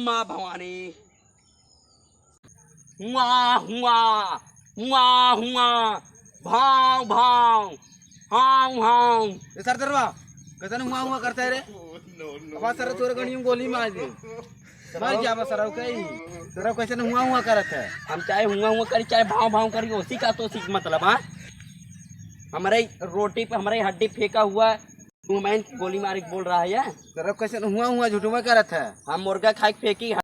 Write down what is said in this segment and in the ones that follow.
माँ भवानी। हुआ हुआ हुआ हुआ भाव भाव हाउ हाउ। सर दरवा कैसे हुआ हुआ करता है रे? अब सर तोरे गणियों गोली मार दे मार क्या बस सर कहीं तेरा कैसे हुआ करत है? हम चाहे हुआ करी चाहे भाव भाव करी उसी का तो सीख मतलब। हाँ हमारे रोटी पे हमारे हड्डी फेंका हुआ तू मैं गोली मार के बोल रहा है यार। तेरा कैसे हुआ झूठू में करत है? हम मुर्गा खा के फेंकी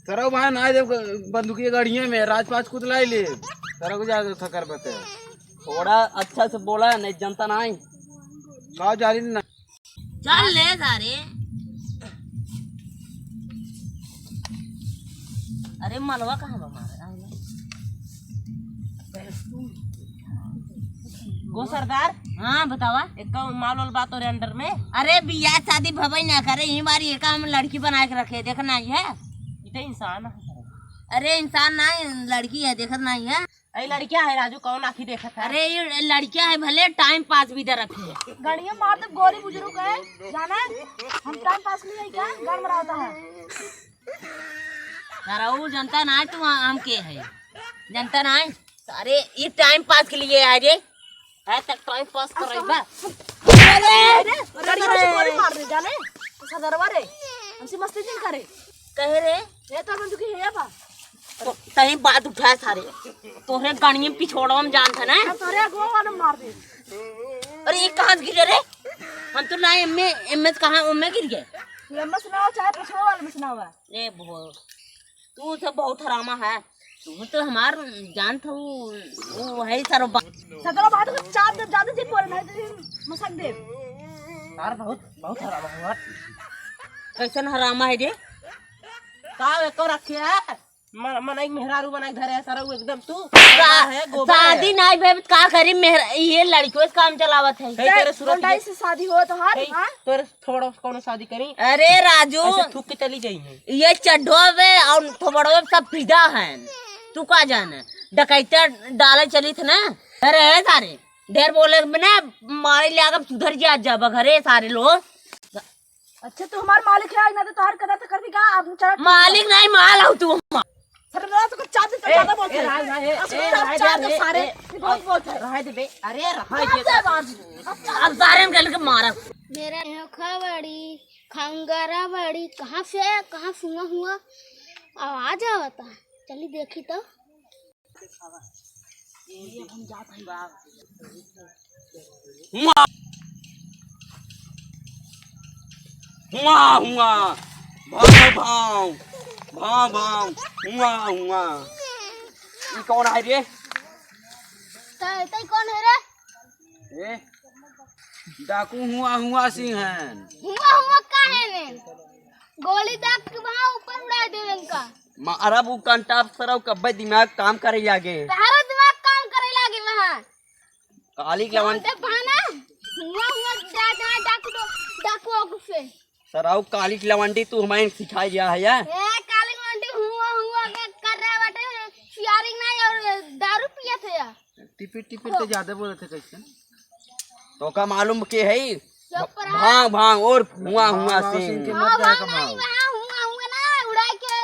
सर वहाँ ना दे बंदूकी गाड़ियों में राजपाट खुद लाई ले सर को ज्यादा थकर बते थोड़ा अच्छा से बोला नहीं जनता ना आई गाँव जा रही ना चल ले सारे। अरे मलवा कहाँ गो सरदार। हाँ बतावा एक माल वाल बात और अंडर में। अरे बियाह शादी भवई ना करे ये बारी एक हम लड़की बना के रखे देखना ही है। ये तो इंसान है। अरे इंसान ना लड़की है देखत नहीं है। अरे लड़कियां है राजू कौन आखी देखत है? अरे ये लड़कियां है भले टाइम पास भी दे रखे गाड़ियां मार दे गोरी बुजुर्ग है जाना हम टाइम पास नहीं है क्या गाड़ मराता है। वो जनता ना तू हम के है जनता ना। अरे ये टाइम पास के लिए आ रे है तक टाइम पास कर रही बा। अरे गाड़ियों से गोली मार दे जाने सदरवा रे हमसे मस्ती नहीं करे कहे रे ये तो बंदूकी है बा तो तही बात उठाए सारे तोहरे गाड़ियों में पिछोड़वा में जान था ना। हम सारे गो वाले मार दे। अरे ये कहाँ से गिरे रे? हम तो ना एमएस कहाँ उम्मे गिर गए। एमएस ना हो चाहे पिछवा वाले में ना हो। रे तू सब बहुत हरामा है। तू तो हमार जान था वो है सारो सदरवा बात को चार दे ज्यादा जी बोल नहीं तो मसक दे यार बहुत हरामा हुआ। कैसन हरामा है रे? का एको रखे है मन एक मेहरारू बना के धरे है सारा वो एकदम तू है गोबर शादी नहीं भे का करी मेहरा ये लड़कियों से काम चलावत है। तेरे सूरत से शादी हो तो हां तेरे थोड़ा कौन शादी करी? अरे राजू ऐसे थूक के चली जाई ये चढ़ो वे और थोबड़ो सब फिदा है तू का जाने डकैते डाले चली थे ना। अरे सारे ढेर बोले ना मारे ले सुधर जा घरे सारे लोग। अच्छा तू हमार मालिक है ना तो तोहर कदा तो कर दी का अब चढ़ मालिक नहीं माल हो तू सरदार तो चार दिन ज्यादा बोलते हैं सारे बहुत बोलते हैं रहा दे बे। अरे रहा दे अब सारे में के मारा मेरा खबड़ी खंगरा बड़ी कहाँ से हुआ आवाज आवता चली देखी तो हुआ हुआ भाव भाव भाव भाव हुआ हुआ। ये कौन है रे? तई कौन है रे? ए डाकू हुआ सिंह है। हुआ का है ने गोली दाग के वहां ऊपर उड़ा दे इनका अरब उ कंटाप सरव कब्बे दिमाग काम करे लागे तारा दिमाग काम करे लागे वहां काली लवन दे भाना हुआ डाकू गुफे सरव काली लवंडी तू हमें सिखाई दिया है या? ए काली मंडी हुआ के कर रहा बाटे शियारिंग नहीं और दारू पिया थे या टिपिट तो ज्यादा बोले थे कैसे तो का मालूम के है भांग भांग और हुआ सिंह के मत जाए कमाओ हुआ ना उड़ा के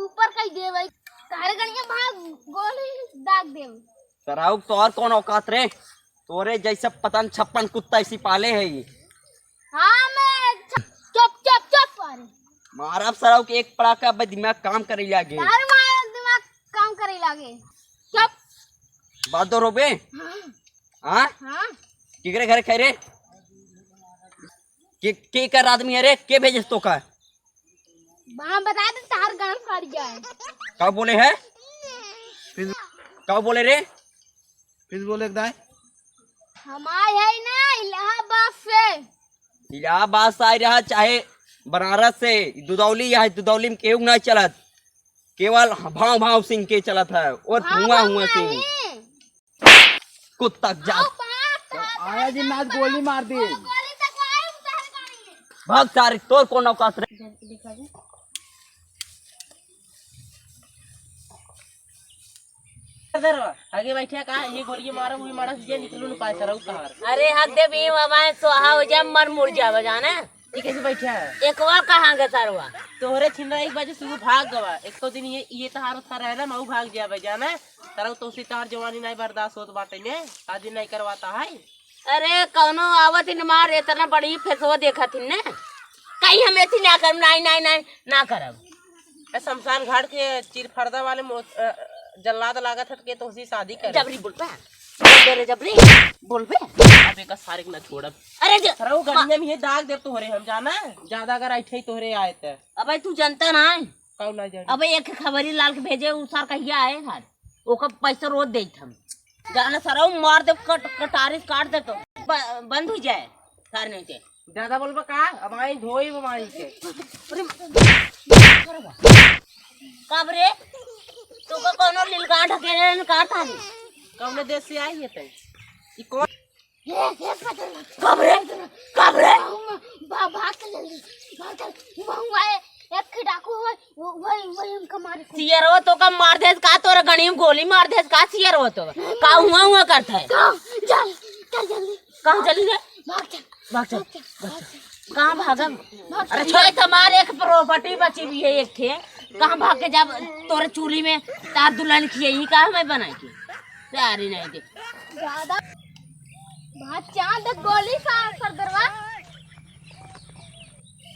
ऊपर कई दे भाई तारे गणिया भाग गोली दाग दे सरव तो और कौन औकात रे? तोरे जैसा पतन 56 कुत्ता इसी पाले है ये। हां मैं चुप अरे मारब सरव के एक पड़ाका बे दिमाग काम करे लागे तारे मार दिमाग काम करे लागे चुप बात दो रोबे। हां हां किकरे घर खैरे के कर आदमी है रे के भेजे तो का वहां बता दे तार गान फाड़ जाए का बोले है का बोले रे? फिर बोले दाई हम आए है ना इलाहाबाद से। इलाहाबाद से आई रहा चाहे बनारस से दुदौली या दुदौली में केहू नहीं चलत केवल भाव भाव सिंह के चलत है और हुआ सिंह कुत्ता जात आया जी नाच गोली मार दी भाग सारे तोर कौन औकात रे? आगे बैठे का ये गोली मारो वही मारा ये निकलू न पाए सरऊ कहार। अरे हक दे भी बाबा सोहा हो जा मन मुर जा जाने ये कैसे बैठा है? एक बार कहाँ गए सरवा? तोहरे छिंदा एक बाजू सुबह भाग गवा, एक तो दिन ये तहार था रहे ना, मऊ भाग गया भाई जाना तरह तो उसी तार जवानी नहीं बर्दाश्त होत बाटे ने, शादी नहीं करवाता है। अरे कौनो आवत इन मार इतना बड़ी फेसवा देखा थी ने, कहीं हम ऐसी ना करब, नहीं ना करब। शमशान घाट के चिरफर्दा वाले जल्लाद लागत है के तो उसी शादी कर जबरी बोल पे रे जबरी बोल पे। अब एक सारे न छोड़ब। अरे सरऊ गड़िया में ये दाग देव तोहरे हम जाना ज्यादा अगर ऐठे तोहरे आए तो। अबे तू जनता ना है, कौन ना जाने। अबे एक खबरी लाल के भेजे उसार कहिया आए घर ओका पैसा रोज दे हम जाना सरऊ मार दे कटारी काट दे तो बंद हो जाए सार नहीं के ज्यादा बोलबा का अब आई धोई बमारी के। कब रे तू को कोनो लीलगांठ अकेले काट थानी कौन देश से आई है तै? ई कौन कब रे भाग चल वहाँ एक डाकू है वही हमका मारे सियर हो तो का मार दे का तोरा गणी में गोली मार दे का सियर हो तो का हुआ करता है। चल जल्दी कहाँ चली रे? भाग चल कहाँ भागम? अरे छोड़ तुम्हारे एक प्रॉपर्टी बची हुई है एक थे, कहाँ भाग के जब तोरे चूल्ही में तार दुल्हन खियही का मैं बनाई थी सारी नहीं थी ज्यादा भाग चांद गोली सरदरवा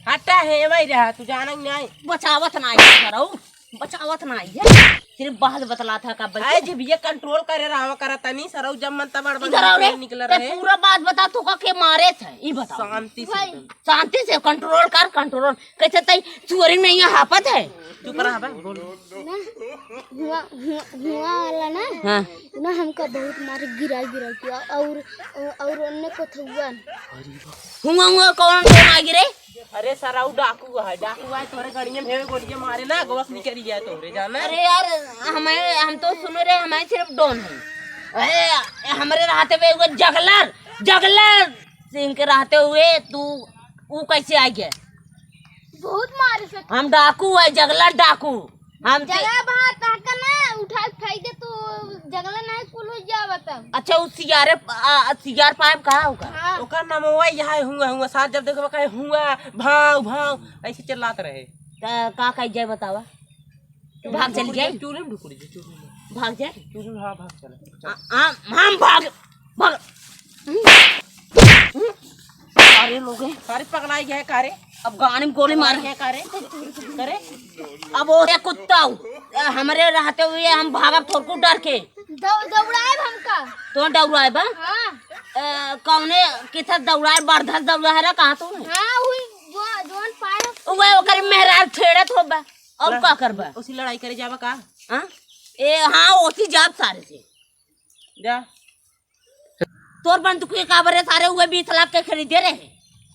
हटा है भाई रहा तू जाना नहीं। बचावत नहीं है करो, बचावत नहीं है सिर्फ बात बतला था का बल अरे जब ये कंट्रोल करे रहा करा तनी सरऊ जब मन तब इधर आओ रे निकल ते रहे पूरा बात बता तू का के मारे थे ई बता शांति से शांति से कंट्रोल कर कंट्रोल कैसे तई चोरी में यहाँ हापत है। चुप रहा बे बोल। हुआ वाला ना हाँ ना हमका बहुत मारे गिरा किया और उनने को हुआ कौन कौन आ गिरे? अरे सरऊ डाकू है तोरे गड़िया में गोलियां मारे ना गोवस निकल जाए तोरे जाना। अरे यार हम तो सुन रहे हमारे सिर्फ डॉन है। अरे हमारे रहते हुए वो जगलर सिंह के रहते हुए तू वो कैसे आ गया? बहुत मारे से हम डाकू है जगलर डाकू हम जगह बाहर ताका ना उठा दे तो जंगला नहीं कुल हो जावा तब। अच्छा उस सियार पाइप कहाँ होगा? हाँ ओकर नाम वही यहाँ हुआ साथ जब देखो कहे हुआ भाव ऐसे चिल्लाते रहे। का कह जाए बतावा? भाग चली जाए चूल्हे में ढुकुरी चूल्हे में भाग जाए चूल्हे में हाँ भाग चले हम भाग अरे लोग सारे पगलाई गए कारे अब गाने में गोली मार है कारे करे अब वो कुत्ता हमारे रहते हुए हम भागब थोड़को डर के दौड़ाए हमका तो दौड़ाए बा हाँ कौने कितना दौड़ाए बरधस दौड़ाए रा कहाँ तू हाँ हुई जोन पाए वो ओकर मेहरार छेड़त हो बा और का करबा उसी लड़ाई करे जावा का हां हाँ ओसी जाब सारे से जा तोर बंदूक के काबरे सारे हुए 20 लाख के खरीदे रहे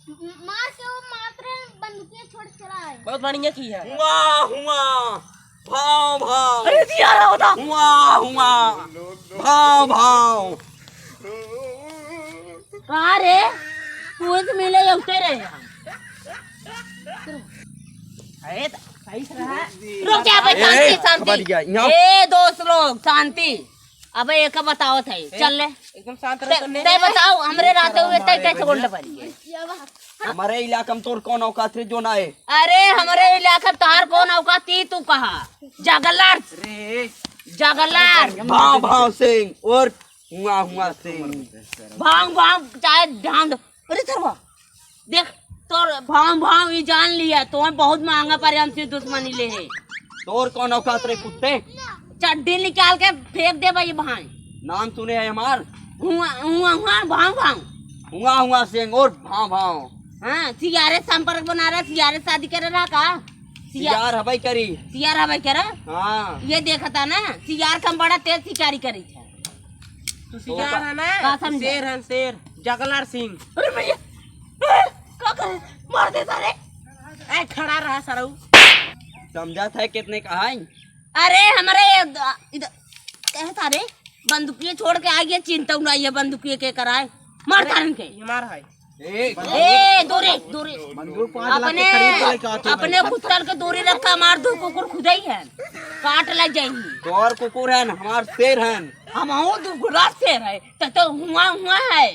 मार के वो मात्र बंदूकें छोड़ चला है। बहुत बढ़िया की है। हुआ भाव अरे दिया रहा होता हुआ भाव कहाँ रे तू तो मिले उठे रहे हम अरे सही से रहा रुक जा भाई शांति ए दोस्त लोग शांति। अब एक बताओ थे चल ले एकदम शांत ते बताओ हमरे रहते हुए ते कैसे बोलने पड़ी? हमारे इलाका में तोर कौन औकात रे जो ना है? अरे हमारे इलाका तार कौन औकात थी तू कहा? जगलर भाव सिंह और हुआ सिंह भांग चाहे ध्यान दो। अरे सरवा देख तोर भांग ये जान लिया तो बहुत महंगा पर हमसे दुश्मनी ले है। तोर कौन औकात रे कुत्ते? चड्डी निकाल के फेंक दे भाई भाई नाम सुने है हमार हुआ सिंह और भाव हाँ सियारे संपर्क बना रहा सियारे शादी कर रहा का सियार हवाई करी सियार हवाई कर हाँ ये देखा था ना सियार कम बड़ा तेज शिकारी करी था तू सियार है ना का समझा? शेर है शेर जगलर सिंह। अरे भैया का करे मार दे सारे ऐ खड़ा रहा सरऊ समझा था कितने कहा अरे हमारे इधर कहे तारे बंदूकिये छोड़ के आ गया चिंता उड़ाइए बंदूकिये के कराए मार तारन के हमारा है ए दूरी अपने कुत्तर के दूरी रखा मार दो कुकुर खुद ही है काट लग जाएंगी तोर कुकुर है हमार शेर है हम दुगुला शेर है तो हुआ है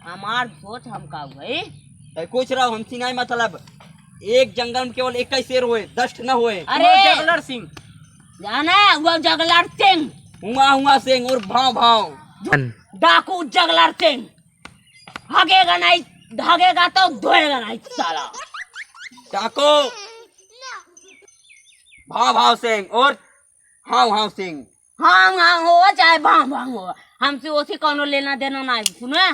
हमार सोच हम का हुए तो कुछ रहो हमसी नहीं मतलब एक जंगल में केवल एक ही शेर हुए 10 न हुए। अरे जगलर सिंह जाना वो जगलर सिंह हुआ सिंह और भाव भाव डाकू जगलर सिंह भागेगा नहीं, भागेगा तो धोएगा नहीं साला। डाको भाव भाव सिंह और हाव सिंह। हाँ हो चाहे भांग हो, हमसे उसी कौनो लेना देना नहीं। सुने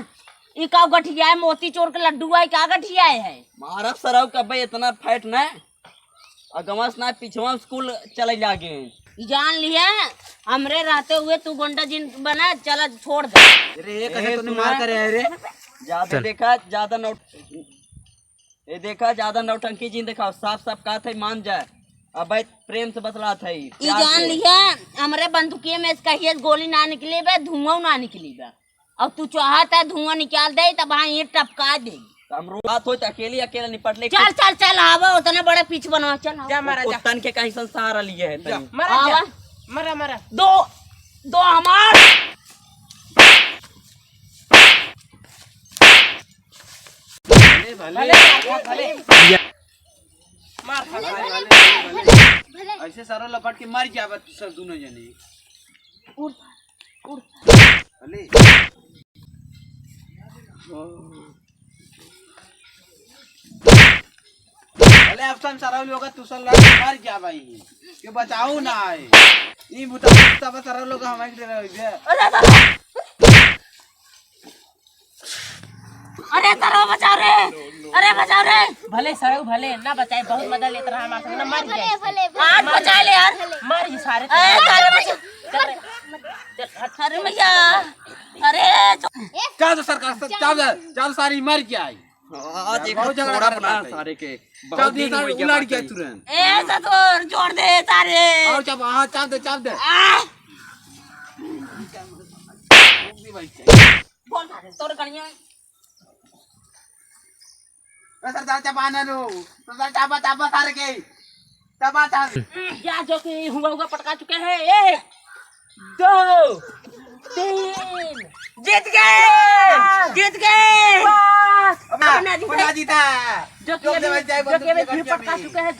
ई का गठिया है, मोती चोर के लड्डू है, क्या गठिया है? महाराज सराव का भाई इतना फैट न अगमस ना पिछवा स्कूल चले जागे। ई जान लिया हमरे रहते हुए तू गुंडा जिन बना, चला छोड़ दे। अरे कैसे तूने मार करे है रे? ज्यादा देखा ज्यादा नौट ये देखा ज्यादा नौटंकी जी देखा साफ साफ कहा था मान जाए। अब भाई प्रेम से बतला था ई जान लिया हमरे बंदूकिये में कहिए गोली ना निकली बे, धुआं ना निकली बे। अब तू चाहता है धुआं निकाल दे तब हाँ ये टपका दे। हम बात हो तो अकेले अकेले निपट ले। चल चल चल आवा उतना बड़ा पीछ बनवा। चल जा मारा जा तन के कहीं सहारा लिए है तनी। मारा जा आवा। मारा मारा दो हमार भले मार खा भले ऐसे सारा लपट के मर जाबे तू सब दोनों जने। भले भले अफसन सारा लोग तू सब मर जाबे के बचाओ ना है ई बुता तब सारा लोग हमारे के रहे। अरे तारो बचाओ रे, अरे बचाओ रे। भले सड़क भले ना बचाए, बहुत मदद लेता रहा हमारे संग ना मर जाए। भले आज बचा ले यार। मर ये सारे अरे तारे बचा, अरे भैया अरे चल सरकार चल सारी मर जाए। आज एक बहुत झगड़ा थोड़ा करना बना है। सारे के चल बहुत दे दिन सारे हो गया उलाड़ बात के है। तुरंत ए सतोर जोड़ दे तारे। और जब हां चाप दे आ! बोल तारे तोर कनिया सरदार चापाना रो सरदार चापा सारे के चापा या जो कि हुआ पटका चुके हैं। 1 2 3 जीत गए अपना जीता जो कि अभी फिर पटका चुके हैं।